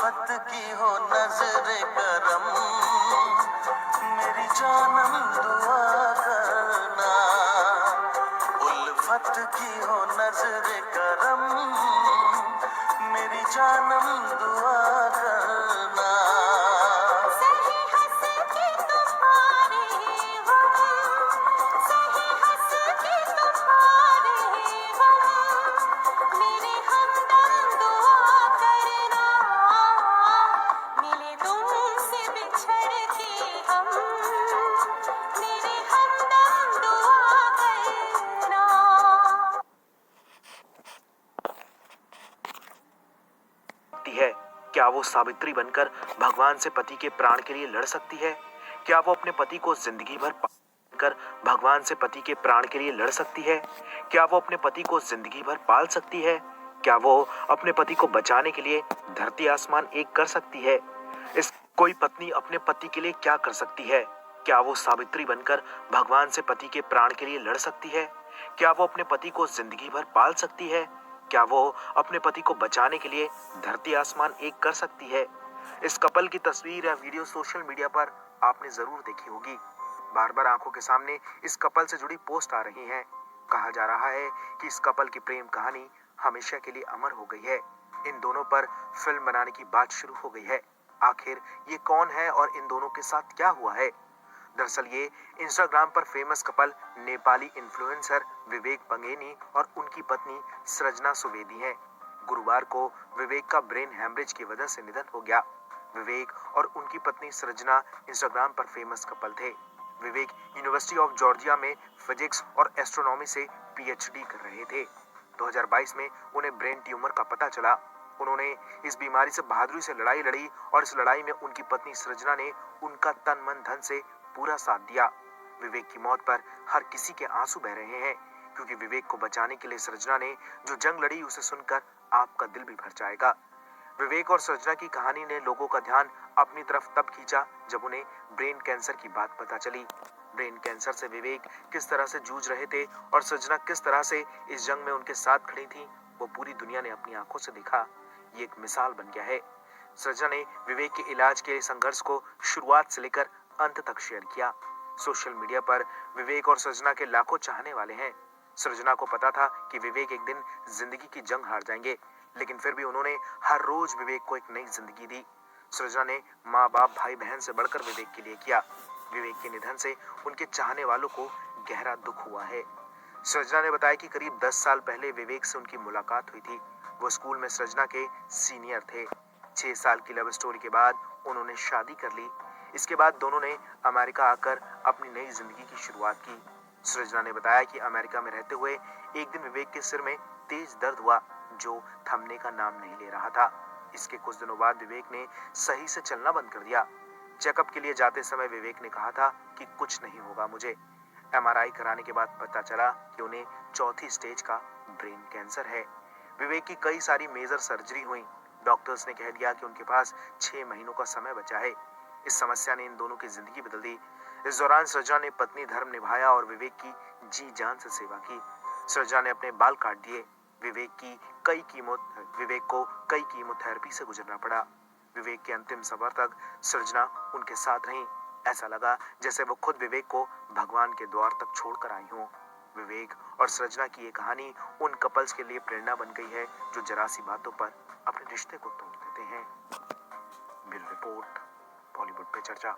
उल्फत की हो नजर करम, मेरी जानम दुआ करना। उल्फत की हो नजर करम, मेरी जानम दुआ करना। सही हंस के तुम्हारे गम, सही हंस के तुम्हारे गम, मेरे हमदम दुआ करना। मिले तुमसे बिछड़ के हम, मेरे हमदम दुआ करना। है। क्या वो सावित्री बनकर भगवान से पति के प्राण के लिए लड़ सकती है? क्या वो अपने पति को जिंदगी भर कर भगवान से पति के प्राण के लिए लड़ सकती है? क्या वो अपने पति को जिंदगी भर पाल सकती है? क्या वो अपने पति को बचाने के लिए धरती आसमान एक कर सकती है? इस कोई पत्नी अपने पति के लिए क्या कर सकती है? क्या वो सावित्री बनकर भगवान से पति के प्राण के लिए लड़ सकती है? क्या वो अपने पति को जिंदगी भर पाल सकती है? क्या वो अपने पति को बचाने के लिए धरती आसमान एक कर सकती है? इस कपल की तस्वीर या वीडियो सोशल मीडिया पर आपने जरूर देखी होगी। बार बार आंखों के सामने इस कपल से जुड़ी पोस्ट आ रही हैं। कहा जा रहा है कि इस कपल की प्रेम कहानी हमेशा के लिए अमर हो गई है। इन दोनों पर फिल्म बनाने की बात शुरू हो गई है। आखिर ये कौन है और इन दोनों के साथ क्या हुआ है? दरअसल ये इंस्टाग्राम पर फेमस कपल नेपाली इन्फ्लुएंसर विवेक पंगेनी और उनकी पत्नी सृजना सुवेदी हैं। गुरुवार को विवेक का ब्रेन हैमरेज की वजह से निधन हो गया। विवेक और उनकी पत्नी सृजना इंस्टाग्राम पर फेमस कपल थे। विवेक यूनिवर्सिटी ऑफ जॉर्जिया में फिजिक्स और एस्ट्रोनॉमी से पीएचडी कर रहे थे। 2022 में उन्हें ब्रेन ट्यूमर का पता चला। उन्होंने इस बीमारी से बहादुरी से लड़ाई लड़ी और इस लड़ाई में उनकी पत्नी सृजना ने उनका तन मन धन से पूरा साथ दिया। विवेक की मौत पर हर किसी के आंसू बह रहे हैं, क्योंकि विवेक को बचाने के लिए सृजना ने जो जंग लड़ी उसे सुनकर आपका दिल भी भर जाएगा। विवेक और सृजना की कहानी ने लोगों का ध्यान अपनी तरफ तब खींचा जब उन्हें ब्रेन कैंसर की बात पता चली। ब्रेन कैंसर से विवेक किस तरह से जूझ रहे थे और सृजना किस तरह से इस जंग में उनके साथ खड़ी थी, वो पूरी दुनिया ने अपनी आंखों से देखा। ये एक मिसाल बन गया है। सृजना ने विवेक के इलाज के संघर्ष को शुरुआत से लेकर अंत तक शेयर किया। सोशल मीडिया पर विवेक और सृजना के लाखों चाहने वाले हैं। सृजना को पता था कि विवेक एक दिन जिंदगी की जंग हार जाएंगे, लेकिन फिर भी उन्होंने हर रोज विवेक को एक नई जिंदगी दी। सृजना ने माँ बाप भाई बहन से बढ़कर विवेक के लिए किया। विवेक के निधन से उनके चाहने वालों को गहरा दुख हुआ है। सृजना ने बताया कि करीब 10 साल पहले विवेक से उनकी मुलाकात हुई थी। वो स्कूल में सृजना के सीनियर थे। 6 साल की लव स्टोरी के बाद उन्होंने शादी कर ली। इसके बाद दोनों ने अमेरिका आकर अपनी नई जिंदगी की शुरुआत की। सृजना ने बताया कि अमेरिका में रहते हुए एक दिन विवेक के सिर में तेज दर्द हुआ, जो थमने का नाम नहीं ले रहा था। इसके कुछ दिनों बाद विवेक ने सही से चलना बंद कर दिया। चेकअप के लिए जाते समय विवेक ने कहा था कि कुछ नहीं होगा मुझे। एमआरआई कराने के बाद पता चला कि उन्हें 4थी स्टेज का ब्रेन कैंसर है। विवेक की कई सारी मेजर सर्जरी हुई। डॉक्टर्स ने कह दिया कि उनके पास 6 महीनों का समय बचा है। इस समस्या ने इन दोनों की जिंदगी बदल दी। इस दौरान सृजना ने पत्नी धर्म निभाया और विवेक की जी जान से सेवा की। सृजना ने अपने बाल काट दिए। विवेक को कई कीमोथेरेपी से गुजरना पड़ा। विवेक के अंतिम सफर तक सृजना उनके साथ रही। ऐसा लगा जैसे वो खुद विवेक को भगवान के द्वार तक छोड़कर आई हों। विवेक और सृजना की ये कहानी उन कपल्स के लिए प्रेरणा बन गई है जो जरा सी बातों पर अपने रिश्ते को तोड़ देते हैं। ब्यूरो रिपोर्ट, बॉलीवुड पे चर्चा।